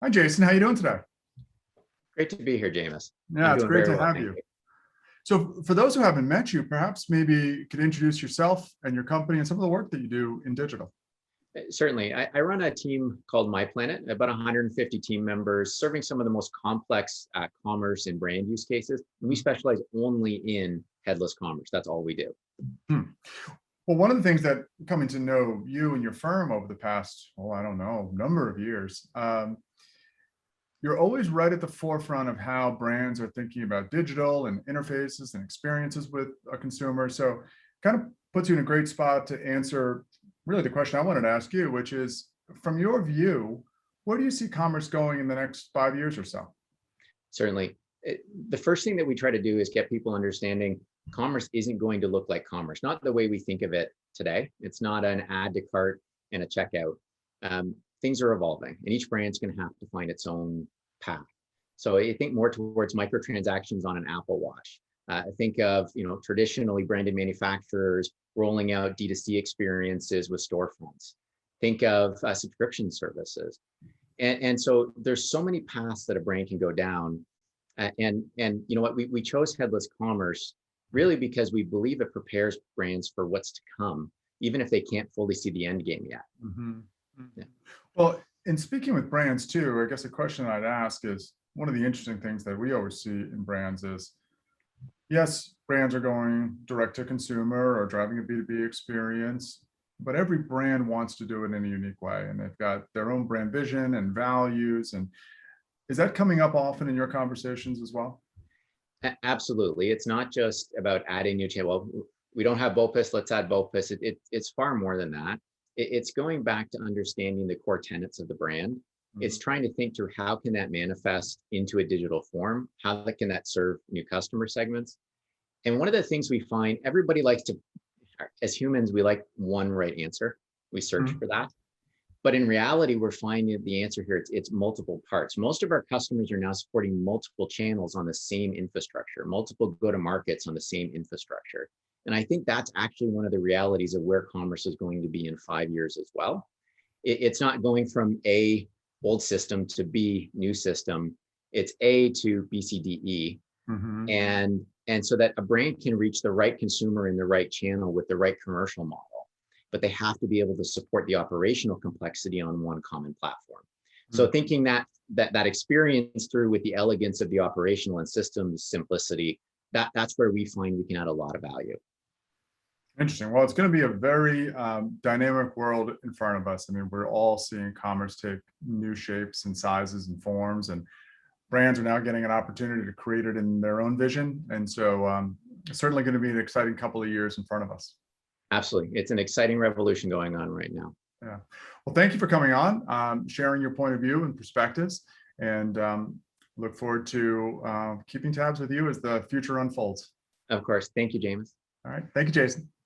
Hi, Jason. How you doing today? Great to be here, Jameis. Yeah, I'm it's doing great very to well, have thank you. you. So for those who haven't met you, perhaps maybe you could introduce yourself and your company and some of the work that you do in digital. Certainly, I run a team called Myplanet, about 150 team members, serving some of the most complex commerce and brand use cases. We specialize only in headless commerce. That's all we do. Hmm. Well, one of the things that coming to know you and your firm over the past, I don't know, number of years, you're always right at the forefront of how brands are thinking about digital and interfaces and experiences with a consumer. So kind of puts you in a great spot to answer really the question I wanted to ask you, which is from your view, where do you see commerce going in the next 5 years or so? Certainly. The first thing that we try to do is get people understanding commerce isn't going to look like commerce, not the way we think of it today. It's not an add to cart and a checkout. Things are evolving, and each brand's going to have to find its own path. So I think more towards microtransactions on an Apple Watch. I think of traditionally branded manufacturers rolling out D2C experiences with storefronts. Think of subscription services, and so there's so many paths that a brand can go down. And you know what, we chose headless commerce really because we believe it prepares brands for what's to come, even if they can't fully see the end game yet. Mhm. Mhm. Yeah. Well, in speaking with brands too, I guess a question I'd ask is one of the interesting things that we always see in brands is yes, brands are going direct to consumer or driving a B2B experience, but every brand wants to do it in a unique way. And they've got their own brand vision and values. And is that coming up often in your conversations as well? Absolutely. It's not just about adding new channel. Well, we don't have BOPIS, let's add BOPIS. It's far more than that. It's going back to understanding the core tenets of the brand. It's Mhm. trying to think through how can that manifest into a digital form? How can that serve new customer segments? And one of the things we find, everybody likes to, as humans, we like one right answer. We search Mhm. for that. But in reality, we're finding the answer here, it's multiple parts. Most of our customers are now supporting multiple channels on the same infrastructure, multiple go-to-markets on the same infrastructure. And I think that's actually one of the realities of where commerce is going to be in 5 years as well. It's not going from A, old system, to B, new system. It's A to B, C, D, E. Mhm. And so that a brand can reach the right consumer in the right channel with the right commercial model, but they have to be able to support the operational complexity on one common platform. So Mhm. thinking that experience through with the elegance of the operational and systems simplicity, that's where we find we can add a lot of value. Interesting. Well, it's going to be a very dynamic world in front of us. I mean, we're all seeing commerce take new shapes and sizes and forms, and brands are now getting an opportunity to create it in their own vision. And so it's certainly going to be an exciting couple of years in front of us. Absolutely. It's an exciting revolution going on right now. Yeah. Well, thank you for coming on, sharing your point of view and perspectives, and look forward to keeping tabs with you as the future unfolds. Of course. Thank you, James. All right. Thank you, Jason.